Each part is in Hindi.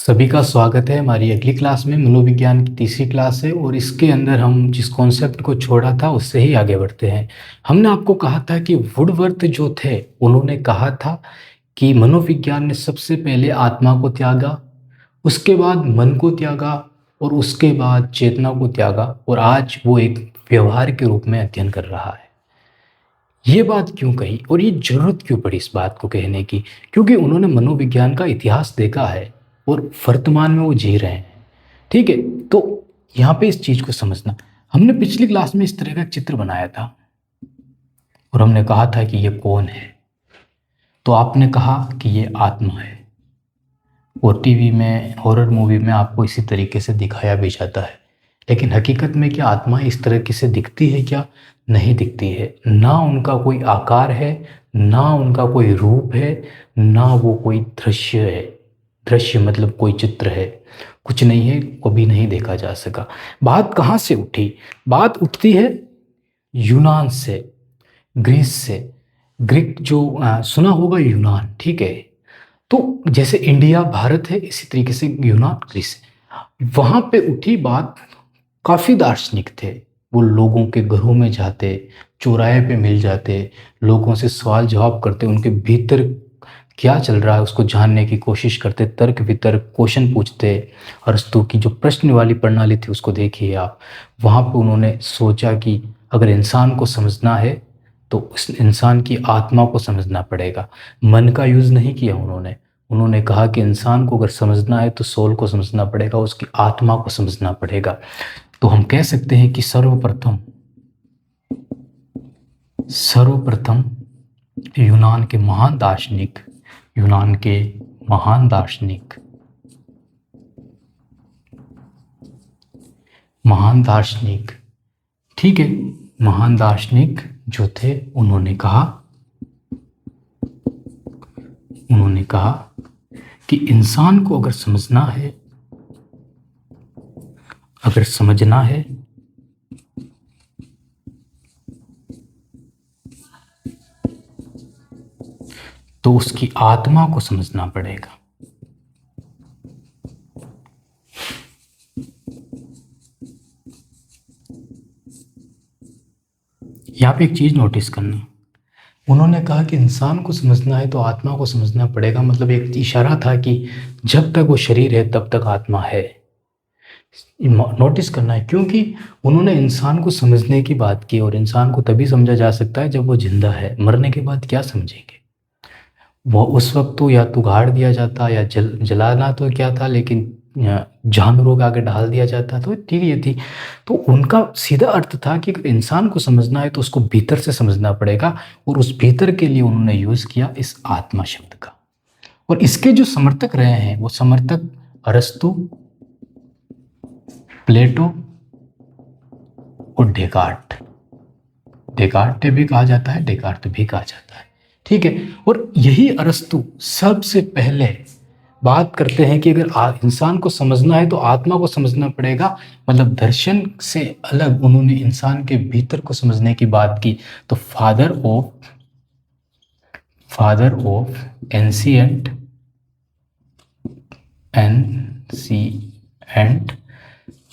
सभी का स्वागत है हमारी अगली क्लास में। मनोविज्ञान की तीसरी क्लास है और इसके अंदर हम जिस कॉन्सेप्ट को छोड़ा था उससे ही आगे बढ़ते हैं। हमने आपको कहा था कि वुडवर्थ जो थे उन्होंने कहा था कि मनोविज्ञान ने सबसे पहले आत्मा को त्यागा, उसके बाद मन को त्यागा और उसके बाद चेतना को त्यागा और आज वो एक व्यवहार के रूप में अध्ययन कर रहा है। ये बात क्यों कही और ये जरूरत क्यों पड़ी इस बात को कहने की? क्योंकि उन्होंने मनोविज्ञान का इतिहास देखा है और वर्तमान में वो जी रहे हैं। ठीक है, तो यहाँ पे इस चीज को समझना। हमने पिछली क्लास में इस तरह का एक चित्र बनाया था और हमने कहा था कि ये कौन है, तो आपने कहा कि ये आत्मा है और टीवी में हॉरर मूवी में आपको इसी तरीके से दिखाया भी जाता है। लेकिन हकीकत में क्या आत्मा इस तरह से दिखती है? क्या नहीं दिखती है। ना उनका कोई आकार है, ना उनका कोई रूप है, ना वो कोई दृश्य है। दृश्य मतलब कोई चित्र है, कुछ नहीं है, कभी नहीं देखा जा सका। बात कहाँ से उठी? बात उठती है यूनान से, ग्रीस से। ग्रीक जो सुना होगा यूनान, ठीक है। तो जैसे इंडिया भारत है, इसी तरीके से यूनान ग्रीस, वहां पे उठी बात। काफी दार्शनिक थे वो, लोगों के घरों में जाते, चौराहे पे मिल जाते, लोगों से सवाल जवाब करते, उनके भीतर क्या चल रहा है उसको जानने की कोशिश करते, तर्क वितर्क क्वेश्चन पूछते। अरस्तु की जो प्रश्न वाली प्रणाली थी उसको देखिए आप। वहाँ पे उन्होंने सोचा कि अगर इंसान को समझना है तो उस इंसान की आत्मा को समझना पड़ेगा। मन का यूज़ नहीं किया उन्होंने। उन्होंने कहा कि इंसान को अगर समझना है तो सोल को समझना पड़ेगा, उसकी आत्मा को समझना पड़ेगा। तो हम कह सकते हैं कि सर्वप्रथम यूनान के महान दार्शनिक, यूनान के महान दार्शनिक ठीक है, महान दार्शनिक जो थे उन्होंने कहा कि इंसान को अगर समझना है तो उसकी आत्मा को समझना पड़ेगा। यहाँ पे एक चीज नोटिस करना, उन्होंने कहा कि इंसान को समझना है तो आत्मा को समझना पड़ेगा। मतलब एक इशारा था कि जब तक वो शरीर है तब तक आत्मा है। नोटिस करना है, क्योंकि उन्होंने इंसान को समझने की बात की और इंसान को तभी समझा जा सकता है जब वो जिंदा है। मरने के बाद क्या समझेंगे? वो उस वक्त तो या तो गाड़ दिया जाता या जलाना तो क्या था, लेकिन जानवरों के आगे डाल दिया जाता, तो ठीक ये थी। तो उनका सीधा अर्थ था कि अगर इंसान को समझना है तो उसको भीतर से समझना पड़ेगा और उस भीतर के लिए उन्होंने यूज किया इस आत्मा शब्द का। और इसके जो समर्थक रहे हैं वो समर्थक अरस्तु, प्लेटो और डेकार्ट भी कहा जाता है, डेकार्ट भी कहा जाता है, ठीक है। और यही अरस्तु सबसे पहले बात करते हैं कि अगर इंसान को समझना है तो आत्मा को समझना पड़ेगा। मतलब दर्शन से अलग उन्होंने इंसान के भीतर को समझने की बात की। तो फादर ऑफ एंशिएंट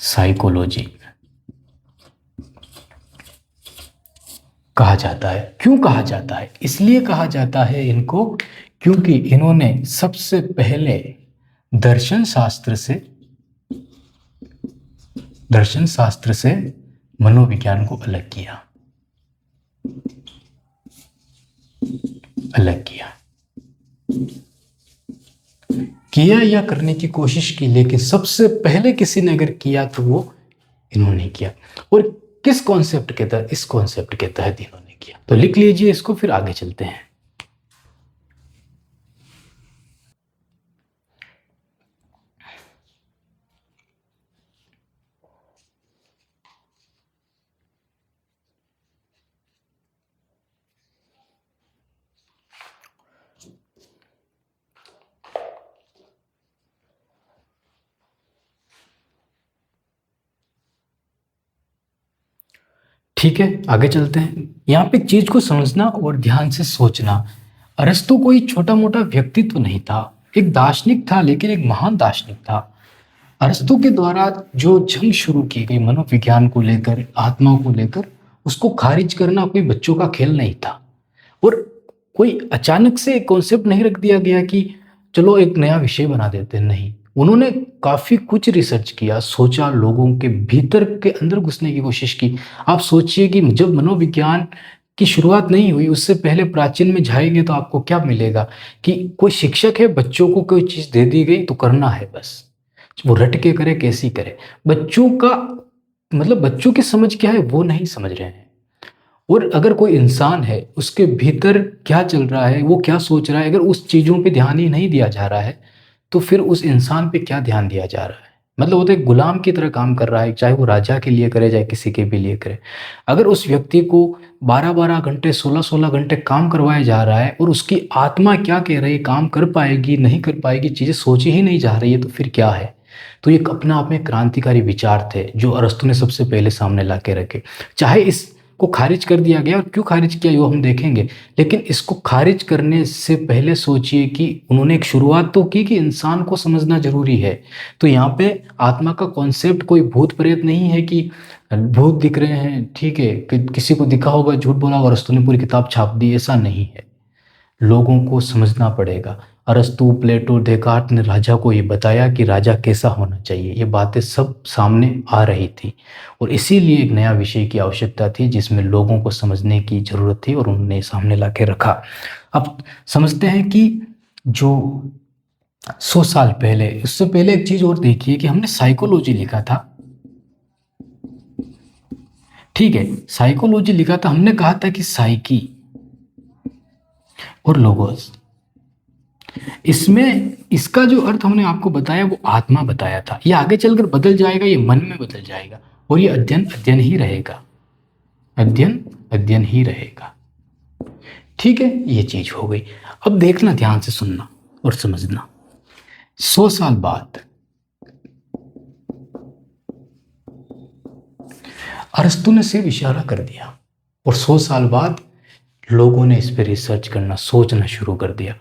साइकोलॉजी कहा जाता है। क्यों कहा जाता है? इसलिए कहा जाता है इनको क्योंकि इन्होंने सबसे पहले दर्शन शास्त्र से मनोविज्ञान को अलग किया या करने की कोशिश की, लेकिन सबसे पहले किसी ने अगर किया तो वो इन्होंने किया। और किस कॉन्सेप्ट के तहत? इस कॉन्सेप्ट के तहत इन्होंने किया। तो लिख लीजिए इसको, फिर आगे चलते हैं। ठीक है, आगे चलते हैं। यहाँ पे चीज को समझना और ध्यान से सोचना। अरस्तु कोई छोटा मोटा व्यक्तित्व नहीं था। एक दार्शनिक था, लेकिन एक महान दार्शनिक था। अरस्तु के द्वारा जो जंग शुरू की गई मनोविज्ञान को लेकर, आत्मा को लेकर, उसको खारिज करना कोई बच्चों का खेल नहीं था। और कोई अचानक से एक कॉन्सेप्ट नहीं रख दिया गया कि चलो एक नया विषय बना देते हैं, नहीं। उन्होंने काफ़ी कुछ रिसर्च किया, सोचा, लोगों के भीतर के अंदर घुसने की कोशिश की। आप सोचिए कि जब मनोविज्ञान की शुरुआत नहीं हुई, उससे पहले प्राचीन में जाएंगे तो आपको क्या मिलेगा कि कोई शिक्षक है, बच्चों को कोई चीज़ दे दी गई तो करना है बस, वो रट के करे कैसी करे। बच्चों का मतलब बच्चों की समझ क्या है वो नहीं समझ रहे हैं। और अगर कोई इंसान है, उसके भीतर क्या चल रहा है, वो क्या सोच रहा है, अगर उस चीज़ों पे ध्यान ही नहीं दिया जा रहा है तो फिर उस इंसान पे क्या ध्यान दिया जा रहा है। मतलब वो तो एक गुलाम की तरह काम कर रहा है, चाहे वो राजा के लिए करे, चाहे किसी के भी लिए करे। अगर उस व्यक्ति को 12-12 घंटे, 16-16 घंटे काम करवाया जा रहा है और उसकी आत्मा क्या कह रही है, काम कर पाएगी नहीं कर पाएगी, चीज़ें सोची ही नहीं जा रही है, तो फिर क्या है। तो ये अपना आप में क्रांतिकारी विचार थे जो अरस्तु ने सबसे पहले सामने ला के रखे। चाहे इसको खारिज कर दिया गया, और क्यों खारिज किया वो हम देखेंगे, लेकिन इसको खारिज करने से पहले सोचिए कि उन्होंने एक शुरुआत तो की कि इंसान को समझना जरूरी है। तो यहाँ पे आत्मा का कॉन्सेप्ट कोई भूत प्रेत नहीं है कि भूत दिख रहे हैं, ठीक है, कि किसी को दिखा होगा, झूठ बोला होगा, अरस्तु ने पूरी किताब छाप दी, ऐसा नहीं है। लोगों को समझना पड़ेगा। अरस्तु, प्लेटो, डेकार्ट ने राजा को ये बताया कि राजा कैसा होना चाहिए, ये बातें सब सामने आ रही थी। और इसीलिए एक नया विषय की आवश्यकता थी जिसमें लोगों को समझने की ज़रूरत थी, और उन्होंने सामने ला के रखा। अब समझते हैं कि जो 100 साल पहले, उससे पहले एक चीज़ और देखिए कि हमने साइकोलॉजी लिखा था, ठीक है, साइकोलॉजी लिखा था, हमने कहा था कि साइकी और लोगोस, इसमें इसका जो अर्थ हमने आपको बताया वो आत्मा बताया था। ये आगे चलकर बदल जाएगा, ये मन में बदल जाएगा, और ये अध्ययन अध्ययन ही रहेगा, अध्ययन अध्ययन ही रहेगा। ठीक है, ये चीज हो गई। अब देखना, ध्यान से सुनना और समझना। 100 साल बाद अरस्तु ने सिर्फ इशारा कर दिया, और 100 साल बाद लोगों ने इस पर रिसर्च करना, सोचना शुरू कर दिया।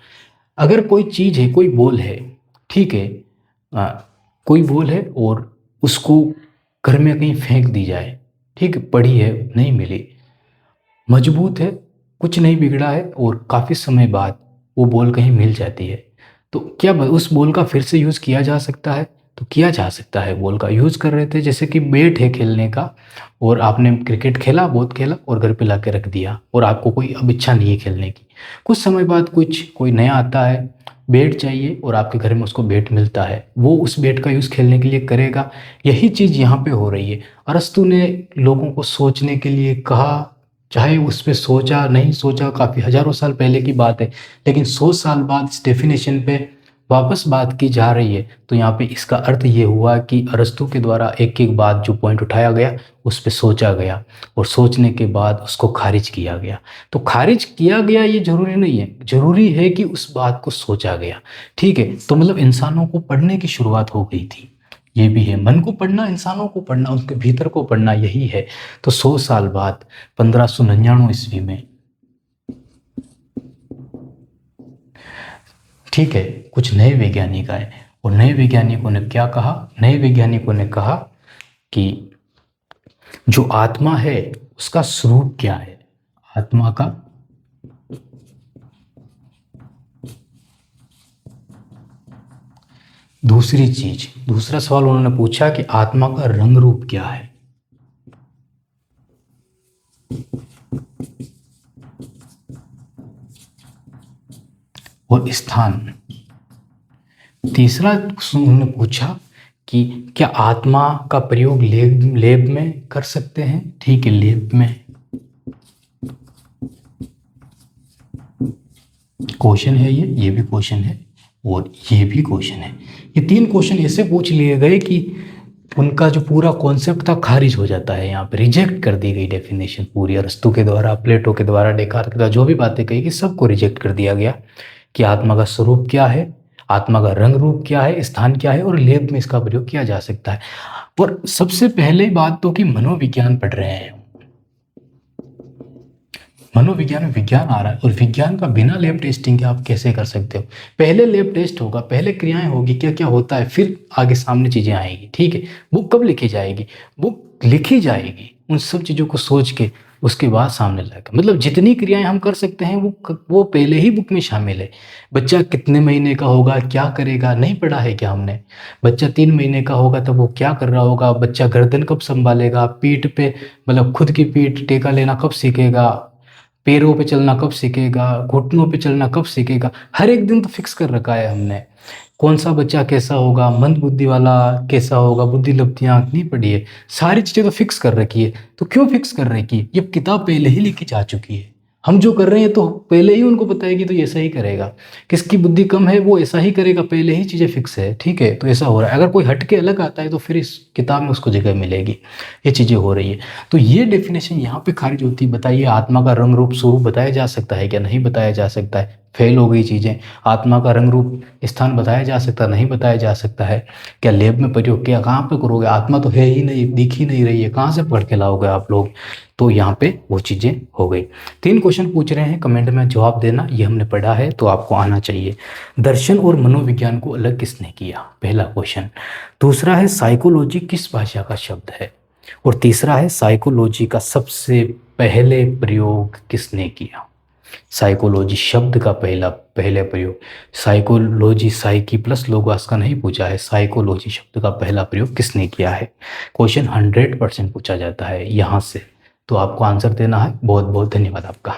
अगर कोई चीज़ है, कोई बॉल है, ठीक है, कोई बॉल है और उसको घर में कहीं फेंक दी जाए, ठीक है, पड़ी है, नहीं मिली, मजबूत है, कुछ नहीं बिगड़ा है, और काफ़ी समय बाद वो बॉल कहीं मिल जाती है, तो क्या उस बॉल का फिर से यूज़ किया जा सकता है? तो किया जा सकता है। बॉल का यूज़ कर रहे थे, जैसे कि बैट है खेलने का, और आपने क्रिकेट खेला, बहुत खेला, और घर पे ला के रख दिया, और आपको कोई अब इच्छा नहीं है खेलने की। कुछ समय बाद कोई नया आता है, बैट चाहिए, और आपके घर में उसको बैट मिलता है, वो उस बैट का यूज़ खेलने के लिए करेगा। यही चीज़ यहाँ पे हो रही है। अरस्तु ने लोगों को सोचने के लिए कहा, चाहे उस पर सोचा नहीं सोचा, काफ़ी हजारों साल पहले की बात है, लेकिन 100 साल बाद इस डेफिनेशन पे वापस बात की जा रही है। तो यहाँ पे इसका अर्थ ये हुआ कि अरस्तु के द्वारा एक एक बात जो पॉइंट उठाया गया उस पर सोचा गया, और सोचने के बाद उसको खारिज किया गया। तो खारिज किया गया ये जरूरी नहीं है, जरूरी है कि उस बात को सोचा गया। ठीक है, तो मतलब इंसानों को पढ़ने की शुरुआत हो गई थी। ये भी है, मन को पढ़ना, इंसानों को पढ़ना, उसके भीतर को पढ़ना, यही है। तो 100 साल बाद 1599 ईस्वी में, ठीक है, कुछ नए वैज्ञानिक आए, और नए वैज्ञानिकों ने क्या कहा? नए वैज्ञानिकों ने कहा कि जो आत्मा है उसका स्वरूप क्या है, आत्मा का दूसरी चीज, दूसरा सवाल उन्होंने पूछा कि आत्मा का रंग रूप क्या है। और स्थान। तीसरा उन्होंने पूछा कि क्या आत्मा का प्रयोग लेब में कर सकते हैं। ठीक है, लेब में क्वेश्चन है, ये भी क्वेश्चन है, और ये भी क्वेश्चन है। ये 3 क्वेश्चन ऐसे पूछ लिए गए कि उनका जो पूरा कॉन्सेप्ट था खारिज हो जाता है, यहाँ पे रिजेक्ट कर दी गई डेफिनेशन पूरी, अरस्तु के द्वारा, प्लेटो के द्वारा, डेकार्त के द्वारा, जो भी बातें कही कि सबको रिजेक्ट कर दिया गया कि आत्मा का स्वरूप क्या है, आत्मा का रंग रूप क्या है, स्थान क्या है, और लेब में इसका प्रयोग किया जा सकता है। और सबसे पहले बात तो कि मनोविज्ञान पढ़ रहे हैं, मनोविज्ञान में विज्ञान आ रहा है और विज्ञान का बिना लैब टेस्टिंग के आप कैसे कर सकते हो? पहले लैब टेस्ट होगा, पहले क्रियाएं होगी, क्या क्या होता है, फिर आगे सामने चीज़ें आएगी। ठीक है, बुक कब लिखी जाएगी? बुक लिखी जाएगी उन सब चीज़ों को सोच के, उसके बाद सामने लाएगा। मतलब जितनी क्रियाएं हम कर सकते हैं वो पहले ही बुक में शामिल है। बच्चा कितने महीने का होगा, क्या करेगा, नहीं पढ़ा है क्या हमने? बच्चा 3 महीने का होगा तब वो क्या कर रहा होगा, बच्चा गर्दन कब संभालेगा, पीठ पे मतलब खुद की पीठ टेका लेना कब सीखेगा, पैरों पे चलना कब सीखेगा, घुटनों पे चलना कब सीखेगा, हर एक दिन तो फिक्स कर रखा है हमने। कौन सा बच्चा कैसा होगा, मंद बुद्धि वाला कैसा होगा, बुद्धि लब्धियाँ नहीं पड़ी है, सारी चीज़ें तो फिक्स कर रखी है। तो क्यों फिक्स कर रखी है? ये किताब पहले ही लिखी जा चुकी है। हम जो कर रहे हैं तो पहले ही उनको पता है कि तो ये ऐसा ही करेगा। किसकी बुद्धि कम है वो ऐसा ही करेगा, पहले ही चीज़ें फिक्स है। ठीक है, तो ऐसा हो रहा है। अगर कोई हट के अलग आता है तो फिर इस किताब में उसको जगह मिलेगी। ये चीज़ें हो रही है। तो ये डेफिनेशन यहाँ पे खारिज होती है। बताइए, आत्मा का रंग रूप स्वरूप बताया जा सकता है क्या? नहीं बताया जा सकता है। फेल हो गई चीज़ें। आत्मा का रंग रूप स्थान बताया जा सकता, नहीं बताया जा सकता है। क्या लैब में प्रयोग किया, कहाँ पे करोगे? आत्मा तो है ही नहीं, दिख ही नहीं रही है, कहाँ से पढ़ के लाओगे आप लोग? तो यहाँ पे वो चीज़ें हो गई। 3 क्वेश्चन पूछ रहे हैं, कमेंट में जवाब देना। ये हमने पढ़ा है तो आपको आना चाहिए। दर्शन और मनोविज्ञान को अलग किसने किया? पहला क्वेश्चन। दूसरा है साइकोलॉजी किस भाषा का शब्द है? और तीसरा है साइकोलॉजी का सबसे पहले प्रयोग किसने किया? साइकोलॉजी शब्द का पहले प्रयोग, साइकोलॉजी साइकी प्लस लोगोस का नहीं पूछा है, साइकोलॉजी शब्द का पहला प्रयोग किसने किया है? क्वेश्चन 100% पूछा जाता है यहाँ से। तो आपको आंसर देना है। बहुत बहुत धन्यवाद आपका।